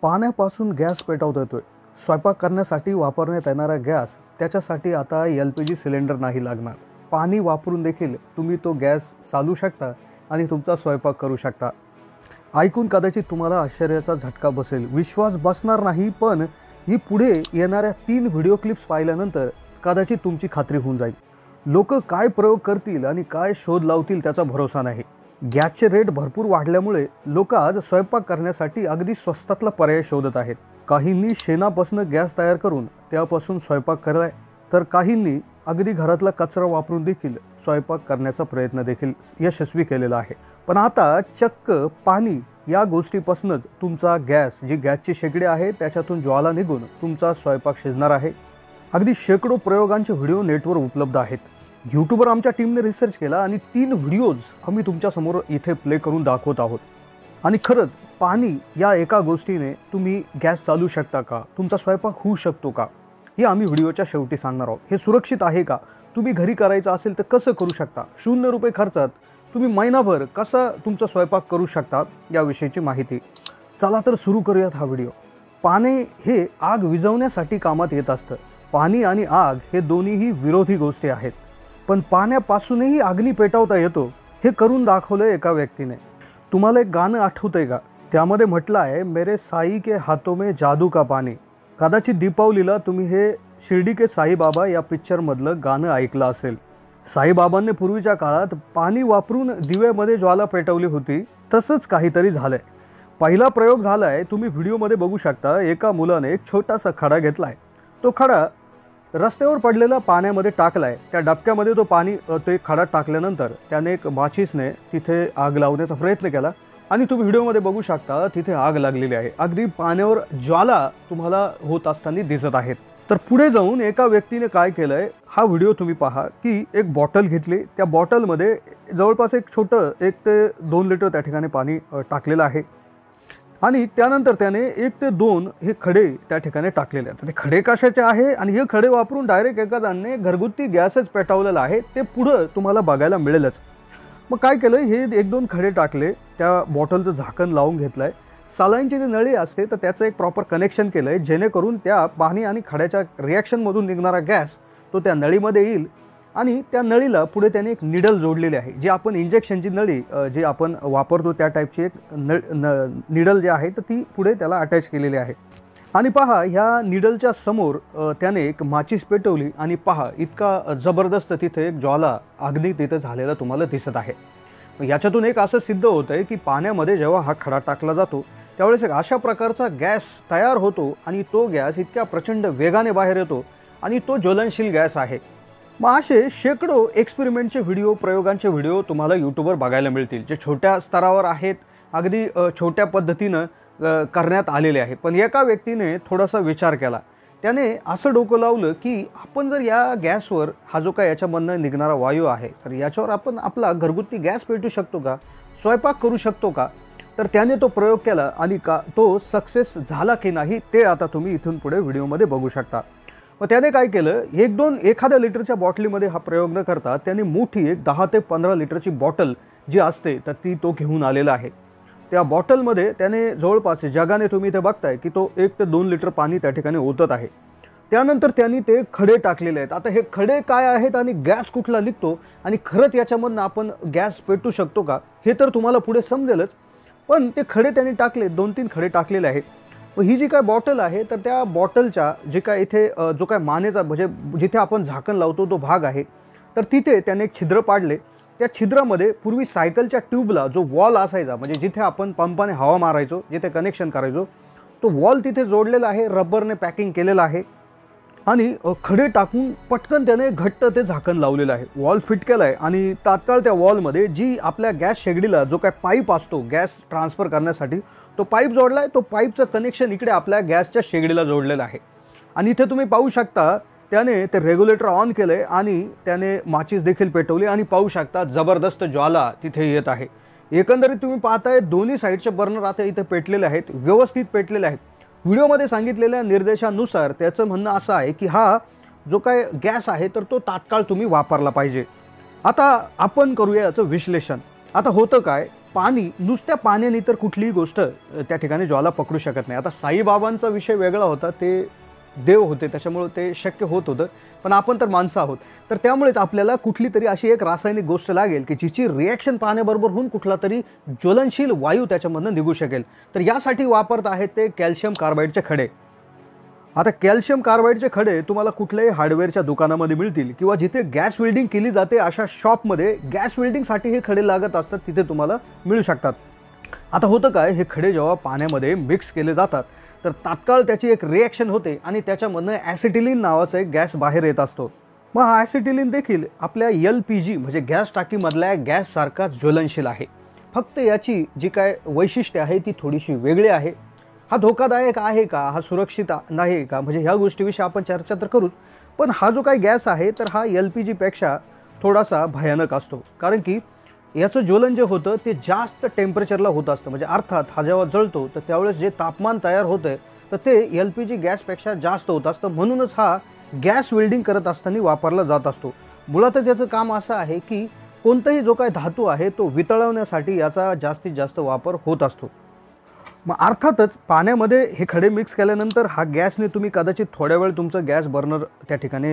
पाण्यापासून गॅस पेटवता येतोय। स्वयंपाक करण्यासाठी वापरण्यात येणारा गॅस त्याच्यासाठी आता LPG सिलेंडर नाही लागणार। पाणी वापरून देखील तुम्ही तो गॅस चालू शकता आणि तुमचा स्वयंपाक करू शकता। ऐकून कदाचित तुम्हाला आश्चर्याचा झटका बसेल, विश्वास बसणार नाही, पण ही पुढे येणाऱ्या 3 व्हिडिओ क्लिप्स पाहिल्यानंतर कदाचित तुमची खात्री होऊन जाईल। लोक काय प्रयोग करतील आणि काय शोध लावतील त्याचा भरोसा नाही। गॅसचे रेट भरपूर वाढल्यामुळे लोक आज स्वयंपाक करण्यासाठी अगदी स्वस्तातला पर्याय शोधत आहेत। काहींनी शेणापासून गॅस तयार करून त्यापासून स्वयंपाक केलाय, तर काहींनी अगदी घरातला कचरा वापरून देखील स्वयंपाक करण्याचा प्रयत्न देखील यशस्वी केलेला आहे। पण आता चक्क पाणी या गोष्टीपासूनच तुमचा गॅस, जी गॅसची शेगडी आहे त्याच्यातून ज्वाला निघून तुमचा स्वयंपाक शिजणार आहे। अगदी शेकडो प्रयोगांचे व्हिडिओ नेटवर उपलब्ध आहेत। यूट्यूबवर आमच्या टीमने रिसर्च केला आणि 3 व्हिडिओज आम्ही तुमच्या समोर इथे प्ले करून दाखवत आहोत। आणि खरंच पाणी या एका गोष्टीने तुम्ही गॅस चालू शकता का, तुमचा स्वयंपाक होऊ शकतो का, हे आम्ही व्हिडिओच्या शेवटी सांगणार आहोत। हे सुरक्षित आहे का, तुम्ही घरी करायचं असेल तर कसं करू शकता, 0 रुपये खर्चात तुम्ही महिनाभर कसा तुमचा स्वयंपाक करू शकता याविषयीची माहिती। चला तर सुरू करूयात हा व्हिडिओ। पाणी हे आग विझवण्यासाठी कामात येत असतं। पाणी आणि आग हे दोन्हीही विरोधी गोष्टी आहेत, पण पाण्यापासूनही अग्नी पेटवता येतो हे करून दाखवलंय एका व्यक्तीने। तुम्हाला एक गाणं आठवतंय का? त्यामध्ये म्हटलं आहे, मेरे साई के हाथों में जादू का पानी। कदाचित दीपावलीला तुम्ही हे शिर्डी के साईबाबा या पिक्चरमधलं गाणं ऐकलं असेल। साईबाबांनी पूर्वीच्या काळात पाणी वापरून दिव्यामध्ये ज्वाला पेटवली होती, तसंच काहीतरी झालंय। पहिला प्रयोग झालाय, तुम्ही व्हिडिओमध्ये बघू शकता। एका मुलाने एक छोटासा खडा घेतलाय, तो खडा रस्त्यावर पडलेला पाण्यामध्ये टाकलाय। त्या डबक्यामध्ये तो एक खडा टाकल्यानंतर त्याने एक माचीसने तिथे आग लावण्याचा प्रयत्न केला आणि तुम्ही व्हिडिओमध्ये बघू शकता तिथे आग लागलेली आहे। अगदी पाण्यावर ज्वाला तुम्हाला होत असताना दिसत आहेत। तर पुढे जाऊन एका व्यक्तीने काय केलंय, हा व्हिडिओ तुम्ही पहा की एक बॉटल घेतली, त्या बॉटलमध्ये जवळपास एक छोटं 1 ते 2 लिटर त्या ठिकाणी पाणी टाकलेलं आहे आणि त्यानंतर त्याने 1 ते 2 हे खडे त्या ठिकाणी टाकलेले आहेत। ते खडे कशाचे आहे आणि हे खडे वापरून डायरेक्ट एखाद्याने घरगुती गॅसच पेटवलेला आहे, ते पुढे तुम्हाला बघायला मिळेलच। मग काय केलं, हे 1-2 खडे टाकले, त्या बॉटलचं झाकण लावून घेतलंय, सालाईनची जी नळी असते तर त्याचं एक प्रॉपर कनेक्शन केलंय, जेणेकरून त्या पाणी आणि खड्याच्या रिॲक्शनमधून निघणारा गॅस तो त्या नळीमध्ये येईल आणि त्या नळीला पुढे त्याने एक निडल जोडलेली आहे, जी आपण इंजेक्शनची नळी जी आपण वापरतो त्या टाईपची एक निडल जी आहे तर ती पुढे त्याला अटॅच केलेली आहे। आणि पहा, ह्या निडलच्या समोर त्याने एक माचीस पेटवली आणि पहा इतका जबरदस्त तिथे एक ज्वाला अग्नी तिथे झालेला तुम्हाला दिसत आहे। याच्यातून एक असं सिद्ध होतंय की पाण्यामध्ये जेव्हा हा खडा टाकला जातो त्यावेळेस एक अशा प्रकारचा गॅस तयार होतो आणि तो गॅस इतक्या प्रचंड वेगाने बाहेर येतो आणि तो ज्वलनशील गॅस आहे। मग असे शेकडो एक्सपेरिमेंटचे व्हिडिओ, प्रयोगांचे व्हिडिओ तुम्हाला यूट्यूबवर बघायला मिळतील, जे छोट्या स्तरावर आहेत, अगदी छोट्या पद्धतीनं करण्यात आलेले आहे। पण एका व्यक्तीने थोडासा विचार केला, त्याने असं डोकं लावलं की आपण जर या गॅसवर, हा जो काय याच्यामधनं निघणारा वायू आहे, तर याच्यावर आपण आपला घरगुती गॅस पेटू शकतो का, स्वयंपाक करू शकतो का? तर त्याने तो प्रयोग केला आणि तो सक्सेस झाला की नाही ते आता तुम्ही इथून पुढे व्हिडिओमध्ये बघू शकता। मग त्याने काय केलं, 1-2 एखाद्या लिटरच्या बॉटलीमध्ये हा प्रयोग न करता त्याने मोठी एक 10 ते 15 लिटरची बॉटल जी असते तर तो घेऊन आलेला आहे। त्या बॉटलमध्ये त्याने जवळपास जगाने तुम्ही इथे बघताय की तो 1 ते 2 लिटर पाणी त्या ठिकाणी ओतत आहे। त्यानंतर त्यांनी ते खडे टाकलेले आहेत। आता हे खडे काय आहेत आणि गॅस कुठला निघतो आणि खरंच याच्यामधनं आपण गॅस पेटू शकतो का, हे तर तुम्हाला पुढे समजेलच। पण ते खडे त्यांनी टाकले, 2-3 खडे टाकलेले आहेत। व ही जी काय बॉटल आहे तर त्या बॉटलच्या जे काय इथे जो काय मानेचा म्हणजे जिथे आपण झाकण लावतो तो भाग आहे, तर तिथे त्याने एक छिद्र पाडले। त्या छिद्रामध्ये पूर्वी सायकलच्या ट्यूबला जो वॉल असायचा, म्हणजे जिथे आपण पंपाने हवा मारायचो, जिथे कनेक्शन करायचो, तो वॉल तिथे जोडलेला आहे, रबरने पॅकिंग केलेला आहे आणि खडे टाकून पटकन त्याने घट्ट ते झाकण लावलेलं आहे, वॉल फिट केला आहे। आणि तात्काळ त्या वॉलमध्ये जी आपल्या गॅस शेगडीला जो काय पाईप असतो गॅस ट्रान्सफर करण्यासाठी, तो पाईप जोडला आहे। तो पाईपचं कनेक्शन इकडे आपल्या गॅसच्या शेगडीला जोडलेलं आहे आणि इथे तुम्ही पाहू शकता त्याने ते रेग्युलेटर ऑन केलंय आणि त्याने माचीस देखील पेटवली आणि पाहू शकता जबरदस्त ज्वाला तिथे येत आहे। एकंदरीत तुम्ही पाहताय दोन्ही साईडचे बर्नर आता इथे पेटलेले आहेत, व्यवस्थित पेटलेले आहेत। व्हिडिओमध्ये सांगितलेल्या निर्देशानुसार त्याचं म्हणणं असं आहे की हा जो काय गॅस आहे तर तो तात्काळ तुम्ही वापरला पाहिजे। आता आपण करूया याचं विश्लेषण। आता होतं काय, पाणी नुसत्या पाण्याने तर कुठलीही गोष्ट त्या ठिकाणी ज्वाला पकडू शकत नाही. आता साईबाबांचा विषय वेगळा होता, ते देव होते त्याच्यामुळे ते शक्य होत होतं, पण आपण तर माणसं आहोत. तर त्यामुळेच आपल्याला कुठली तरी अशी एक रासायनिक गोष्ट लागेल की जिची रिॲक्शन पाण्याबरोबर होऊन कुठला तरी ज्वलनशील वायू त्याच्यामधून निघू शकेल. तर यासाठी वापरत आहेत ते कॅल्शियम कार्बाईडचे खडे. आता कॅल्शियम कार्बाईडचे खडे तुम्हाला कुठल्याही हार्डवेअरच्या दुकानामध्ये मिळतील किंवा जिथे गॅस वेल्डिंग केली जाते अशा शॉपमध्ये गॅस वेल्डिंगसाठी हे खडे लागत असतात, तिथे तुम्हाला मिळू शकतात. आता होतं काय, हे खडे जेव्हा पाण्यामध्ये मिक्स केले जातात तर तात्काळ त्याची एक रिॲक्शन होते आणि त्याच्यामधनं ॲसिटिलीन नावाचा एक गॅस बाहेर येत असतो. मग हा ॲसिटिलीन देखील आपल्या LPG म्हणजे गॅस टाकीमधल्या गॅससारखा ज्वलनशील आहे. फक्त याची जी काय वैशिष्ट्ये आहे ती थोडीशी वेगळी आहे. हा धोकादायक आहे का, हा सुरक्षित नाही का, म्हणजे ह्या गोष्टीविषयी आपण चर्चा तर करूच. पण हा जो काही गॅस आहे तर हा LPGपेक्षा थोडासा भयानक असतो. कारण की याचं ज्वलन जे होतं ते जास्त टेम्परेचरला होत असतं. म्हणजे अर्थात हा जेव्हा जळतो तर त्यावेळेस जे तापमान तयार होतं तर ते LPG गॅसपेक्षा जास्त होत असतं. म्हणूनच हा गॅस वेल्डिंग करत असताना वापरला जात असतो. मुळातच याचं काम असं आहे की कोणताही जो काही धातू आहे तो वितळवण्यासाठी याचा जास्तीत जास्त वापर होत असतो. मग अर्थातच पाण्यामध्ये हे खडे मिक्स केल्यानंतर हा गॅसने तुम्ही कदाचित थोड्या वेळ तुमचं गॅस बर्नर त्या ठिकाणी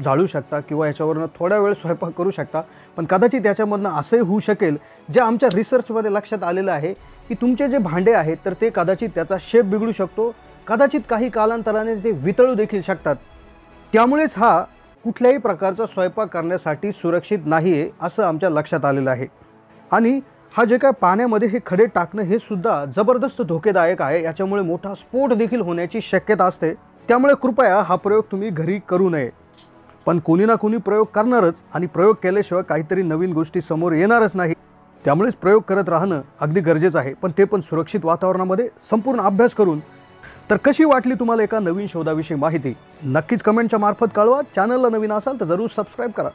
जाळू शकता किंवा याच्यावरनं थोड्या वेळ स्वयंपाक करू शकता. पण कदाचित याच्यामधनं असंही होऊ शकेल, जे आमच्या रिसर्चमध्ये लक्षात आलेलं आहे की तुमचे जे भांडे आहेत तर ते कदाचित त्याचा शेप बिघडू शकतो, कदाचित काही कालांतराने ते वितळू देखील शकतात. त्यामुळेच हा कुठल्याही प्रकारचा स्वयंपाक करण्यासाठी सुरक्षित नाही आहे असं आमच्या लक्षात आलेलं आहे. आणि हा जे काय पाण्यामध्ये हे खडे टाकणं हे सुद्धा जबरदस्त धोकेदायक आहे. याच्यामुळे मोठा स्फोट देखील होण्याची शक्यता असते. त्यामुळे कृपया हा प्रयोग तुम्ही घरी करू नये. पण कोणी ना कोणी प्रयोग करणारच आणि प्रयोग केल्याशिवाय काहीतरी नवीन गोष्टी समोर येणारच नाही. त्यामुळेच प्रयोग करत राहणं अगदी गरजेचं आहे, पण ते पण सुरक्षित वातावरणामध्ये संपूर्ण अभ्यास करून. तर कशी वाटली तुम्हाला एका नवीन शोधाविषयी माहिती नक्कीच कमेंटच्या मार्फत कळवा. चॅनलला नवीन असाल तर जरूर सबस्क्राईब करा.